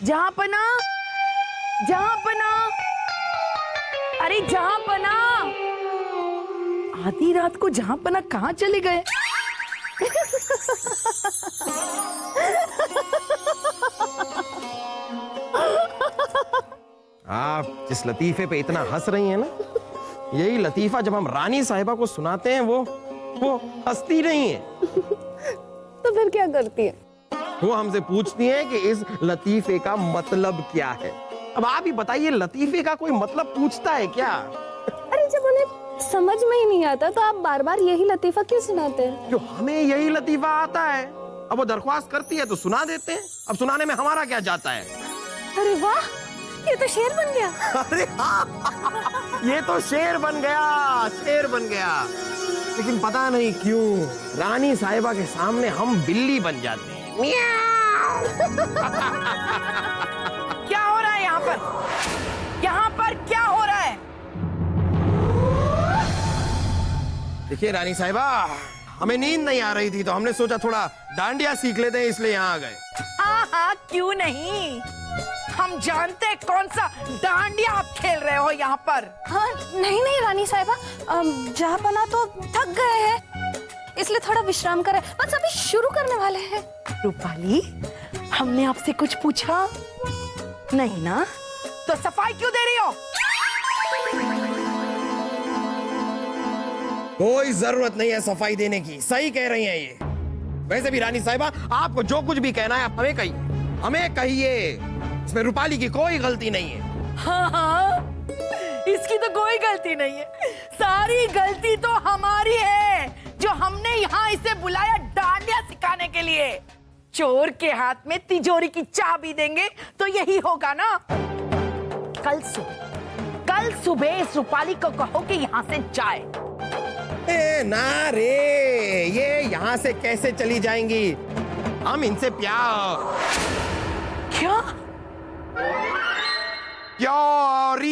जहां पना, जहां पना, अरे जहां पना, आधी रात को जहां पना कहाँ चले गए? आप जिस लतीफे पे इतना हंस रही हैं ना, यही लतीफा जब हम रानी साहिबा को सुनाते हैं वो हंसती नहीं है। तो फिर क्या करती है? वो हमसे पूछती हैं कि इस लतीफे का मतलब क्या है। अब आप ही बताइए, लतीफे का कोई मतलब पूछता है क्या? अरे जब उन्हें समझ में ही नहीं आता तो आप बार बार यही लतीफा क्यों सुनाते हैं? जो हमें यही लतीफा आता है, अब वो दरख्वास्त करती है तो सुना देते हैं। अब सुनाने में हमारा क्या जाता है? अरे वाह, ये तो शेर बन गया। अरे हाँ, ये तो शेर बन गया, शेर बन गया। लेकिन पता नहीं क्यों रानी साहिबा के सामने हम बिल्ली बन जाते हैं। म्याऊ। क्या हो रहा है यहाँ पर? यहाँ पर क्या हो रहा है? देखिए रानी साहिबा, हमें नींद नहीं आ रही थी तो हमने सोचा थोड़ा डांडिया सीख लेते हैं, इसलिए यहाँ आ गए। हाँ, क्यों नहीं, हम जानते हैं कौन सा डांडिया आप खेल रहे हो यहाँ पर। हाँ, नहीं नहीं रानी साहिबा, जहाँ पना तो थक गए हैं, इसलिए थोड़ा विश्राम करें, बस अभी शुरू करने वाले हैं। रूपाली, हमने आपसे कुछ पूछा नहीं ना, तो सफाई क्यों दे रही हो? कोई जरूरत नहीं है सफाई देने की, सही कह रही हैं ये। वैसे भी रानी साहिबा, आपको जो कुछ भी कहना है आप हमें कहिए, हमें कहिए। इसमें रूपाली की कोई गलती नहीं है। हाँ, इसकी तो कोई गलती नहीं है, सारी गलती तो हमारी है जो हमने यहाँ इसे बुलाया डांडिया सिखाने के लिए। चोर के हाथ में तिजोरी की चाबी देंगे तो यही होगा ना। कल सुबह इस रूपाली को कहो कि यहाँ से जाए। ना रे, ये यहाँ से कैसे चली जाएंगी? हम इनसे प्यारी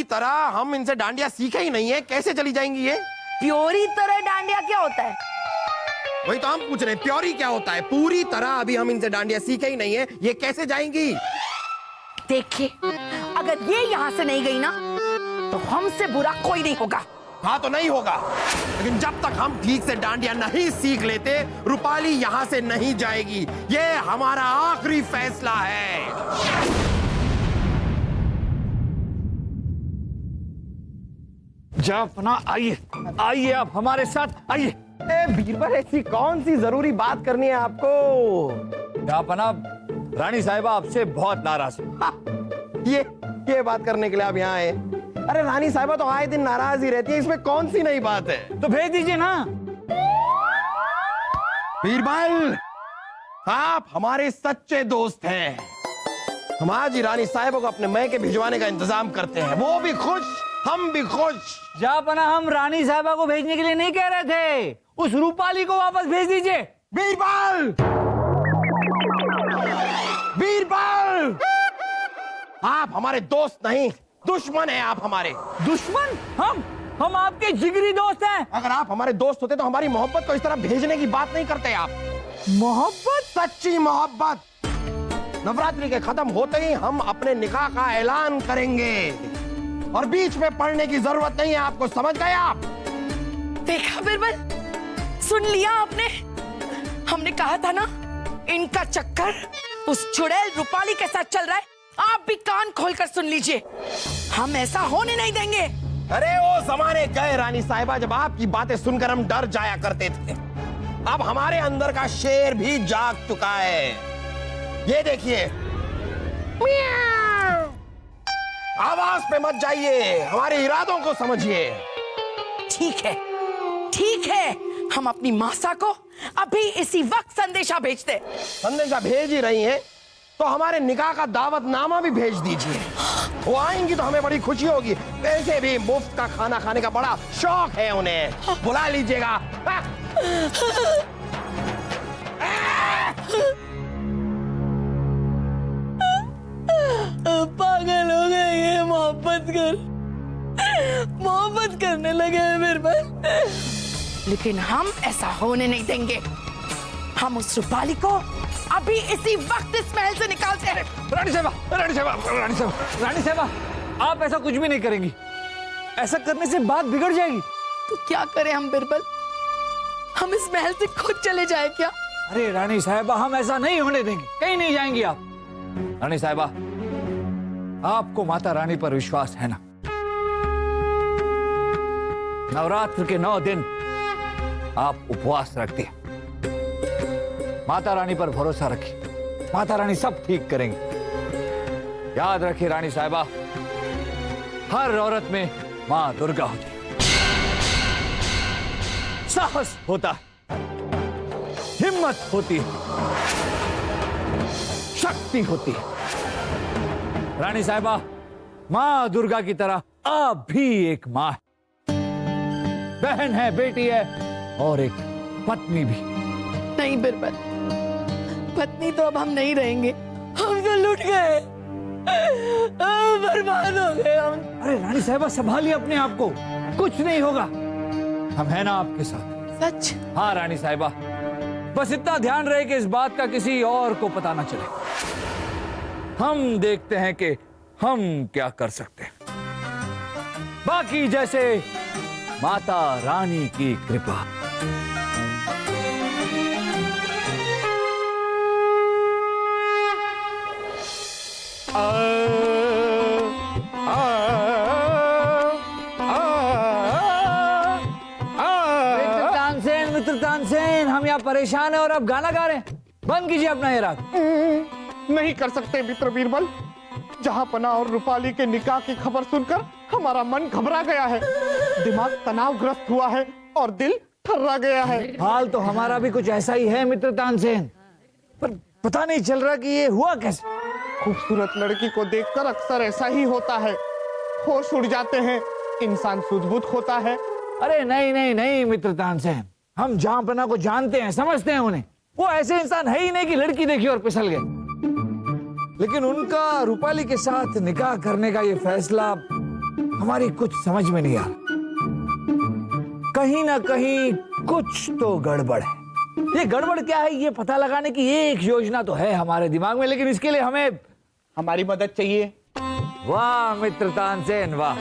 तरह हम इनसे डांडिया सीखे ही नहीं है, कैसे चली जाएंगी ये? प्योरी तरह डांडिया क्या होता है? वही तो हम पूछ रहे हैं, प्योरी क्या होता है? पूरी तरह अभी हम इनसे डांडिया सीखे ही नहीं है, ये कैसे जाएंगी? देखिए, अगर ये यहाँ से नहीं गई ना तो हमसे बुरा कोई नहीं होगा। हाँ तो नहीं होगा, लेकिन जब तक हम ठीक से डांडिया नहीं सीख लेते, रूपाली यहाँ से नहीं जाएगी। ये हमारा आखिरी फैसला है। जापना, आइए आइए, आप हमारे साथ आइए। बीरबल, ऐसी कौन सी जरूरी बात करनी है आपको? जापना, रानी साहिबा आपसे बहुत नाराज है। ये बात करने के लिए आप यहाँ आए? अरे रानी साहिबा तो आए दिन नाराज ही रहती है, इसमें कौन सी नई बात है? तो भेज दीजिए ना। बीरबल, आप हमारे सच्चे दोस्त हैं। हम आज ही रानी साहिबा को अपने मैके भिजवाने का इंतजाम करते हैं, वो भी खुश, हम भी खुश। जापना, हम रानी साहिबा को भेजने के लिए नहीं कह रहे थे, उस रूपाली को वापस भेज दीजिए। बीरबल, बीरबल, आप हमारे दोस्त नहीं, दुश्मन हैं आप हमारे। दुश्मन? हम आपके जिगरी दोस्त हैं। अगर आप हमारे दोस्त होते तो हमारी मोहब्बत को इस तरह भेजने की बात नहीं करते आप। मोहब्बत? सच्ची मोहब्बत। नवरात्रि के खत्म होते ही हम अपने निकाह का ऐलान करेंगे और बीच में पढ़ने की जरूरत नहीं है आपको, समझ गए आप? देखा बीरबल, सुन लिया आपने? हमने कहा था ना, इनका चक्कर उस चुड़ैल रूपाली के साथ चल रहा है। आप भी कान खोलकर सुन लीजिए, हम ऐसा होने नहीं देंगे। अरे वो जमाने गए रानी साहिबा, जब आपकी बातें सुनकर हम डर जाया करते थे। अब हमारे अंदर का शेर भी जाग चुका है। ये देखिए, आवाज पे मत जाइए, हमारे इरादों को समझिए। ठीक है, हम अपनी मासा को अभी इसी वक्त संदेशा भेजते। संदेशा भेज ही रही हैं, तो हमारे निकाह का दावतनामा भी भेज दीजिए। वो आएंगी तो हमें बड़ी खुशी होगी। वैसे भी मुफ्त का खाना खाने का बड़ा शौक है उन्हें, बुला लीजिएगा। पागल हो गए ये, मोहब्बत करने लगे हैं बीरबल। लेकिन हम ऐसा होने नहीं देंगे। हम उस रूपाली को अभी इसी वक्त इस महल से निकालते हैं। रानी साहबा, रानी साहबा, रानी साहबा, रानी साहबा, आप ऐसा कुछ भी नहीं करेंगी। ऐसा करने से बात बिगड़ जाएगी। तो क्या करें हम बिरबल? हम इस महल से खुद चले जाए क्या? अरे रानी साहबा, हम ऐसा नहीं होने देंगे। कहीं नहीं जाएंगी आप। रानी साहबा, आपको माता रानी पर विश्वास है ना? नवरात्र के 9 दिन आप उपवास रखते हैं। माता रानी पर भरोसा रखिए, माता रानी सब ठीक करेंगी। याद रखिए रानी साहबा, हर औरत में मां दुर्गा होती है। साहस होता है, हिम्मत होती है, शक्ति होती है। रानी साहबा, मां दुर्गा की तरह आप भी एक मां है, बहन है, बेटी है और एक पत्नी भी। नहीं बिरबल, पत्नी तो अब हम नहीं रहेंगे। हम तो लुट गए, बर्बाद हो गए हम। अरे रानी साहबा, संभालिए अपने आप को, कुछ नहीं होगा। हम हैं ना आपके साथ। सच? हाँ रानी साहबा, बस इतना ध्यान रहे कि इस बात का किसी और को पता ना चले। हम देखते हैं कि हम क्या कर सकते हैं। बाकी जैसे माता रानी की कृपा। मित्र तानसेन, हम यहाँ परेशान हैं और अब गाना गा रहे हैं। बंद कीजिए अपना ये राग। नहीं कर सकते मित्र बीरबल। जहांपना और रूपाली के निकाह की खबर सुनकर हमारा मन घबरा गया है, दिमाग तनावग्रस्त हुआ है और दिल ठर्रा गया है। हाल तो हमारा भी कुछ ऐसा ही है मित्र तानसेन, पर पता नहीं चल रहा कि ये हुआ कैसे। खूबसूरत लड़की को देखकर अक्सर ऐसा ही होता है, होश उड़ जाते हैं, इंसान सूझबूझ होता है। अरे नहीं नहीं नहीं मित्र तानसेन, हम जहांपना को जानते हैं, समझते हैं उन्हें। वो ऐसे इंसान है ही नहीं कि लड़की देखी और फिसल गए। लेकिन उनका रूपाली के साथ निकाह करने का ये फैसला हमारी कुछ समझ में नहीं आ रहा। कहीं ना कहीं कुछ तो गड़बड़ है। ये गड़बड़ क्या है, ये पता लगाने की एक योजना तो है हमारे दिमाग में, लेकिन इसके लिए हमें हमारी मदद चाहिए। वाह मित्र तानसेन वाह,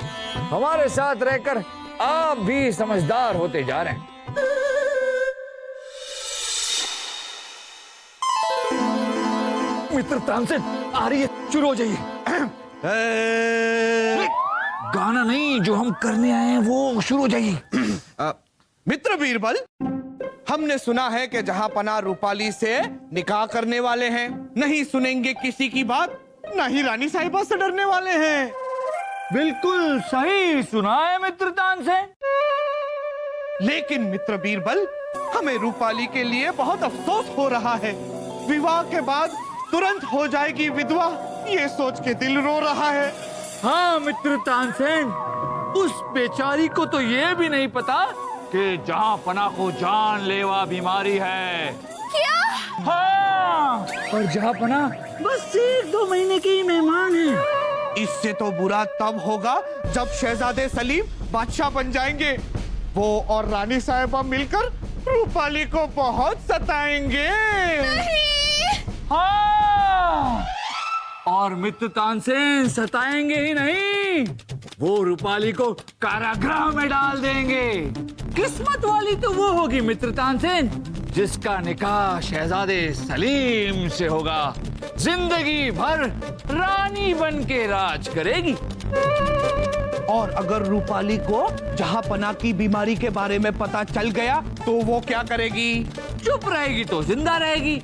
हमारे साथ रहकर आप भी समझदार होते जा रहे हैं। मित्र तानसेन आ रही है, शुरू हो जाइए। गाना नहीं, जो हम करने आए हैं वो शुरू हो जाइए। मित्र बीरबल, हमने सुना है कि जहांपना रूपाली से निकाह करने वाले हैं। नहीं सुनेंगे किसी की बात, ना ही रानी साहिबा से डरने वाले हैं। बिल्कुल सही सुना है मित्र तानसेन। लेकिन मित्र बीरबल, हमें रूपाली के लिए बहुत अफसोस हो रहा है। विवाह के बाद तुरंत हो जाएगी विधवा, ये सोच के दिल रो रहा है। हाँ मित्र तानसेन, उस बेचारी को तो ये भी नहीं पता कि जहांपना को जानलेवा बीमारी है। क्या? हाँ, और जहांपना बस 1-2 महीने की मेहमान है। इससे तो बुरा तब होगा जब शहजादे सलीम बादशाह बन जाएंगे। वो और रानी साहिबा मिलकर रूपाली को बहुत सताएंगे। हाँ, और मित्र तानसेन सताएंगे ही नहीं, वो रूपाली को कारागृह में डाल देंगे। किस्मत वाली तो वो होगी मित्र तानसेन जिसका निकाह शहजादे सलीम से होगा, जिंदगी भर रानी बन के राज करेगी। और अगर रूपाली को जहांपना की बीमारी के बारे में पता चल गया तो वो क्या करेगी? चुप रहेगी तो जिंदा रहेगी,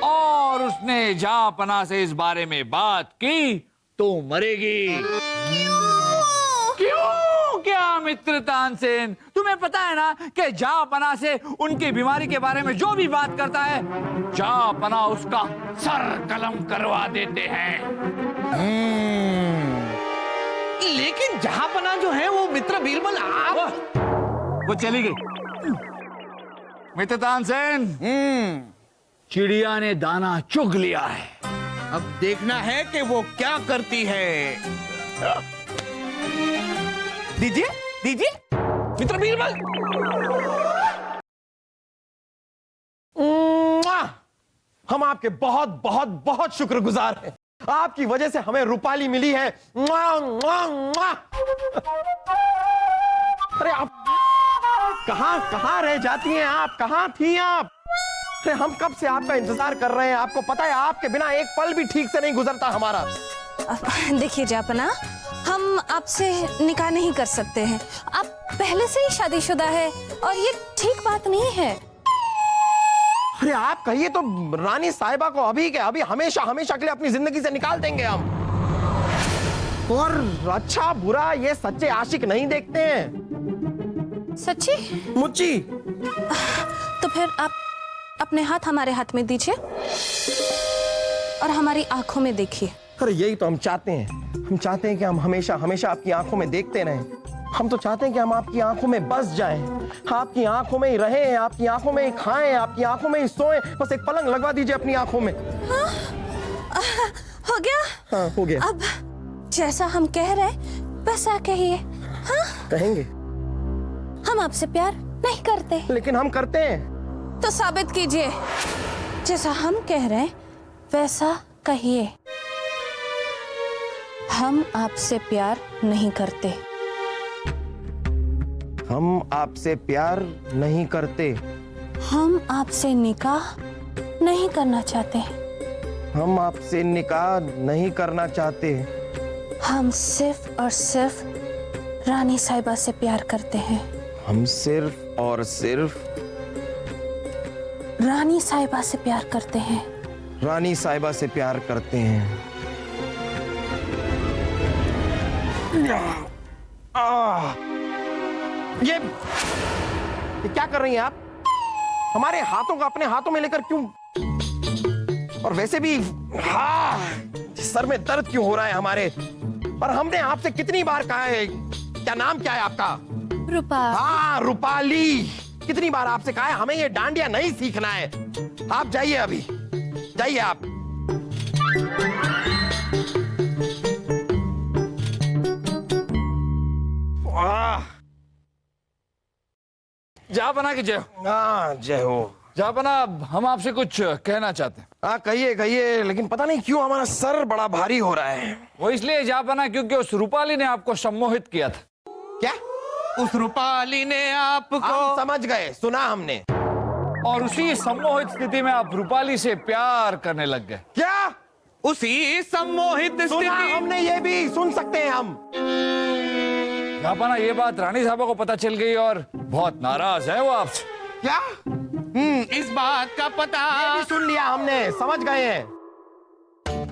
और उसने जहांपना से इस बारे में बात की तो मरेगी। क्यों? क्या मित्र तानसेन, तुम्हें पता है ना कि जहांपना से उनकी बीमारी के बारे में जो भी बात करता है, जहांपना उसका सर कलम करवा देते हैं। लेकिन जहांपना जो है वो मित्र बीरबल आप वो चली गई। मित्र तानसेन, चिड़िया ने दाना चुग लिया है। अब देखना है कि वो क्या करती है। दीजिए दीजिए मित्र बीरबल। हम आपके बहुत बहुत बहुत शुक्रगुजार हैं। आपकी वजह से हमें रूपाली मिली है। मुआ, मुआ, मुआ। अरे आप कहां रह जाती हैं? आप कहां थी आप? अरे हम कब से आपका इंतजार कर रहे हैं। आपको पता है आपके बिना एक पल भी ठीक से नहीं गुजरता हमारा। देखिए जापना, हम आपसे निकाह नहीं कर सकते हैं। आप पहले से ही शादीशुदा है और ये ठीक बात नहीं है। अरे आप कहिए तो रानी साहिबा को अभी के अभी हमेशा हमेशा के लिए अपनी जिंदगी से निकाल देंगे हम। और अच्छा बुरा ये सच्चे आशिक नहीं देखते हैं। सच्ची? मुच्ची। तो फिर आप अपने हाथ हमारे हाथ में दीजिए और हमारी आंखों में देखिए। अरे यही तो हम चाहते हैं। हम चाहते हैं कि हम हमेशा हमेशा आपकी आंखों में देखते रहें। हम तो चाहते हैं कि हम आपकी आंखों में बस जाएं, आपकी आंखों में ही रहें, आपकी आंखों में ही खाएं, आपकी आंखों में ही सोएं। बस एक पलंग लगवा दीजिए अपनी आंखों में। हो गया? हाँ हो गया। अब जैसा हम कह रहे हैं वैसा कहिए। हाँ? कहेंगे। हम आपसे प्यार नहीं करते। लेकिन हम करते हैं। तो साबित कीजिए। जैसा हम कह रहे हैं वैसा कहिए। हम आपसे प्यार नहीं करते। हम आपसे प्यार नहीं करते। हम आपसे निकाह नहीं करना चाहते। हम आपसे निकाह नहीं करना चाहते। हम सिर्फ और सिर्फ रानी साहिबा से प्यार करते हैं। हम सिर्फ और सिर्फ रानी साहिबा से प्यार करते हैं। रानी साहिबा से प्यार करते हैं। ये क्या कर रही हैं आप? हमारे हाथों को अपने हाथों में लेकर क्यों? और वैसे भी सर में दर्द क्यों हो रहा है हमारे? और हमने आपसे कितनी बार कहा है, क्या नाम क्या है आपका? रूपा। हाँ रूपाली। कितनी बार आपसे कहा है हमें ये डांडिया नहीं सीखना है। आप जाइए, अभी जाइए आप। जापना की जय हो। हाँ जय हो। जापना, हम आपसे कुछ कहना चाहते हैं। हाँ कहिए कहिए, लेकिन पता नहीं क्यों हमारा सर बड़ा भारी हो रहा है। वो इसलिए जापना क्योंकि उस रूपाली ने आपको सम्मोहित किया था। क्या? उस रूपाली ने आपको? हम समझ गए, सुना हमने। और उसी सम्मोहित स्थिति में आप रूपाली से प्यार करने लग गए। क्या? उसी सम्मोहित सुना स्थिति? हमने, ये भी सुन सकते हैं हम। जापना, ये बात रानी साहबा को पता चल गई और बहुत नाराज है वो आपसे। क्या? इस बात का पता? ये भी सुन लिया हमने, समझ गए हैं।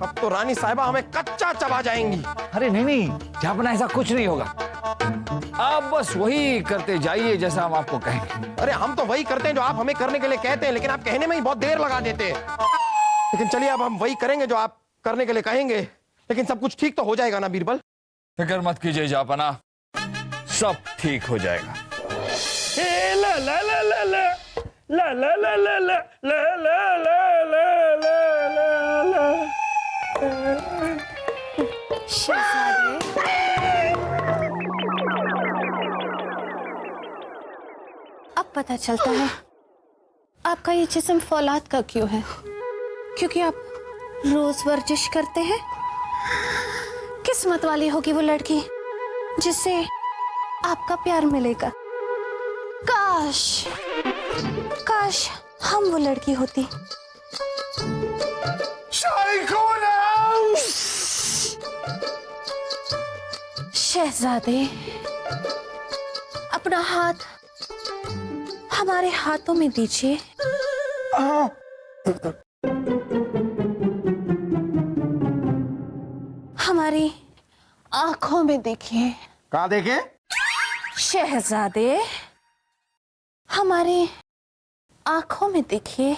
अब तो रानी साहिबा हमें कच्चा चबा जाएंगी। अरे नहीं नहीं जापना, ऐसा कुछ नहीं होगा। आप बस वही करते जाइए जैसा हम आपको कहेंगे। अरे हम तो वही करते हैं जो आप हमें करने के लिए कहते हैं, लेकिन आप कहने में ही बहुत देर लगा देते हैं। लेकिन चलिए अब हम वही करेंगे जो आप करने के लिए कहेंगे। लेकिन सब कुछ ठीक तो हो जाएगा ना बीरबल? फिक्र मत कीजिए जापना, सब ठीक हो जाएगा। ला ला ला ला ला ला ला ला ला ला ला ला ला ला ला। अब पता चलता है आपका ये जिस्म फौलाद का क्यों है। क्योंकि आप रोज वर्जिश करते हैं। किस्मत वाली होगी वो लड़की जिससे आपका प्यार मिलेगा। काश काश हम वो लड़की होती। शहजादे, अपना हाथ हमारे हाथों में दीजिए। हमारी आंखों में देखिए। कहाँ देखे? शहजादे, हमारी आंखों में देखिए।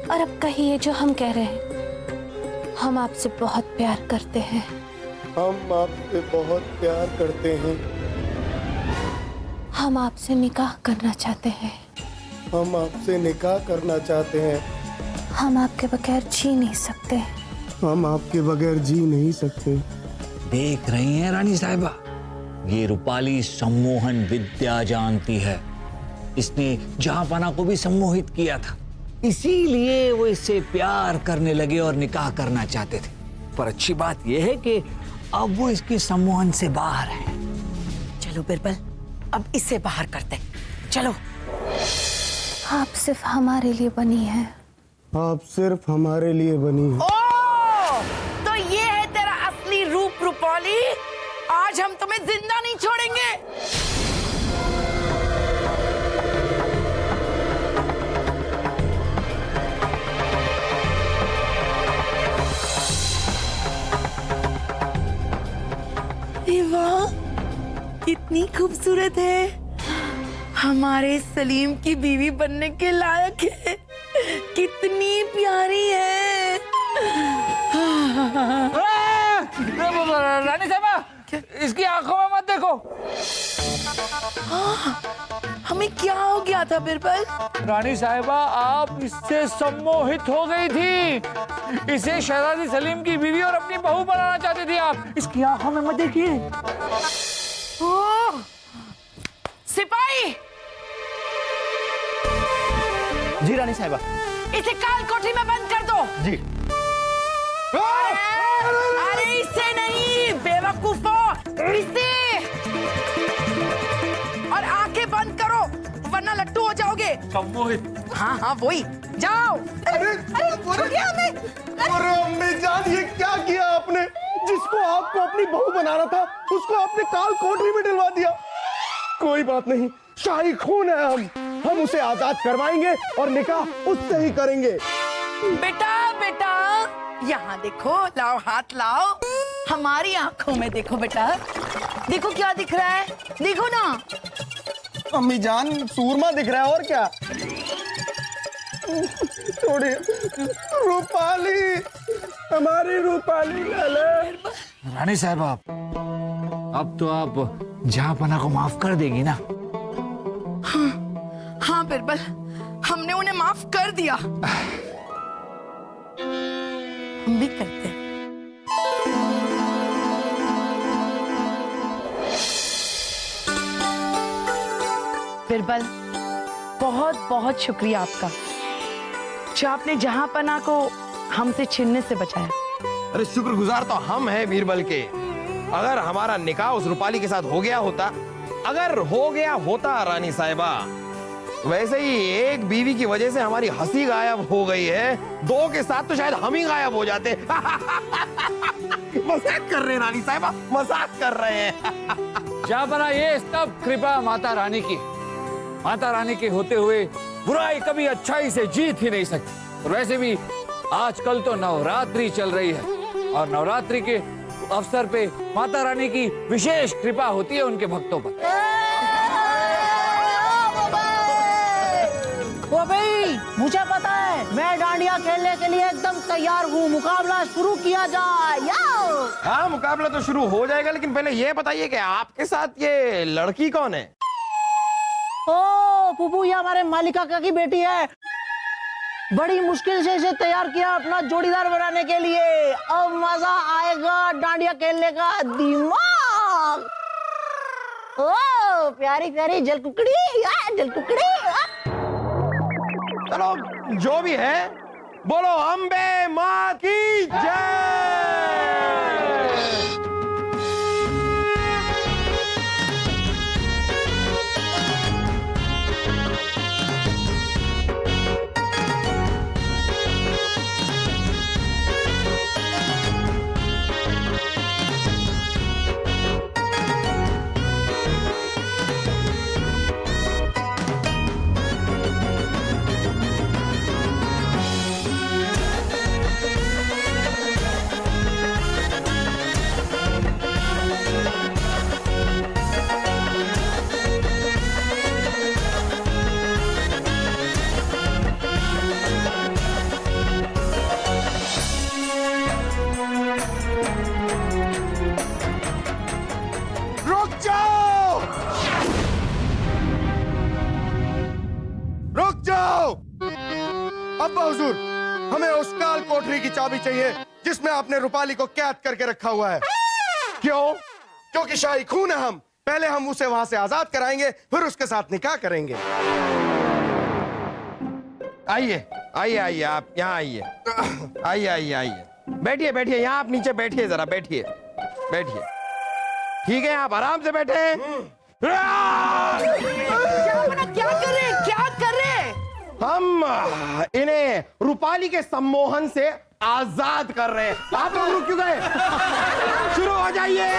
और अब कहिए जो हम कह रहे हैं। हम आपसे बहुत प्यार करते हैं। हम आपसे बहुत प्यार करते हैं। हम आपसे निकाह करना चाहते हैं। हम आपसे निकाह करना चाहते हैं। हम आपके बगैर जी नहीं सकते। हम आपके बगैर जी नहीं सकते। देख रही हैं रानी साहिबा, ये रूपाली सम्मोहन विद्या जानती है। इसने जहांपना को भी सम्मोहित किया था, इसीलिए वो इससे प्यार करने लगे और निकाह करना चाहते थे। पर अच्छी बात यह है कि अब वो इसके सम्मोहन से बाहर है। चलो बिरबल, अब इसे बाहर करते हैं। चलो। आप सिर्फ हमारे लिए बनी है। आप सिर्फ हमारे लिए बनी है। ओ, तो ये है तेरा असली रूप रूपाली। आज हम तुम्हें जिंदा नहीं छोड़ेंगे। वाह, कितनी खूबसूरत है। हमारे सलीम की बीवी बनने के लायक है। कितनी प्यारी है। रानी साहिबा, इसकी आंखों में मत देखो। हमें क्या हो गया था बिरबल? रानी साहिबा, आप इससे सम्मोहित हो गई थी। इसे शहजादी सलीम की बीवी और अपनी बहू बनाना चाहती थी आप। इसकी आंखों में मत देखिए। ओह, सिपाही, जी रानी साहिबा। इसे काल कोठरी में बंद कर दो। जी। अरे इसे नहीं बेवकूफो, इसे। और आंखें बंद करो वरना लट्टू हो जाओगे। सम्मोहित। हाँ हाँ वही, जाओ। अरे अम्मी जान, ये क्या किया आपने? जिसको आपको अपनी बहू बनाना था उसको आपने काल कोठरी में डलवा दिया। कोई बात नहीं, शाही खून है हम उसे आजाद करवाएंगे और निकाह उससे ही करेंगे। बेटा बेटा, यहाँ देखो, लाओ हाथ लाओ। हमारी आंखों में देखो बेटा, देखो क्या दिख रहा है, देखो ना। अम्मी जान, सूरमा दिख रहा है और क्या। छोड़िए, रूपाली, हमारी रूपाली लाला। रानी साहिबा, अब तो आप जहांपना को माफ कर देगी ना? हाँ बिरबल, हमने उन्हें माफ कर दिया। हम भी करते हैं। बिरबल, बहुत बहुत शुक्रिया आपका, जो आपने जहांपना को हमसे छीनने से बचाया। अरे शुक्रगुजार तो हम हैं बीरबल के। अगर हमारा निकाह उस रूपाली के साथ हो गया होता, अगर हो गया होता रानी साहिबा, वैसे ही एक बीवी की वजह से हमारी हंसी गायब हो गई है, दो के साथ तो शायद हम ही गायब हो जाते। मजाक कर रहे हैं रानी साहिबा, मजाक कर रहे हैं। जहांपना, ये सब कृपा माता रानी की। माता रानी के होते हुए बुराई कभी अच्छाई से जीत ही नहीं सकती। और वैसे भी आजकल तो नवरात्रि चल रही है और नवरात्रि के अवसर पे माता रानी की विशेष कृपा होती है उनके भक्तों पर। ओ भाई, मुझे पता है, मैं डांडिया खेलने के लिए एकदम तैयार हूँ। मुकाबला शुरू किया जाए। याओ। हाँ, मुकाबला तो शुरू हो जाएगा, लेकिन पहले ये बताइए कि आपके साथ ये लड़की कौन है? ओ पुप्पू, ये हमारे मालिका का की बेटी है। बड़ी मुश्किल से इसे तैयार किया अपना जोड़ीदार बनाने के लिए। अब मजा आएगा डांडिया खेलने का। दिमाग, ओ प्यारी प्यारी जलकुकड़ी, जलकुकड़ी। चलो, जो भी है, बोलो अम्बे माँ की जय। अब्बा हुजूर, हमें उस काल कोठरी की चाबी चाहिए जिसमें आपने रूपाली को कैद करके रखा हुआ है। क्यों? क्योंकि शाही खून है हम। पहले हम उसे वहां से आजाद कराएंगे, फिर उसके साथ निकाह करेंगे। आइए आइए आइए, आप यहाँ आइए। आइए आइए आइए, बैठिए बैठिए, यहाँ आप नीचे बैठिए, जरा बैठिए बैठिए। ठीक है, आप आराम से बैठे। क्या करे? हम इन्हें रूपाली के सम्मोहन से आजाद कर रहे हैं। आप लोग रुक क्यों गए? शुरू हो जाइए।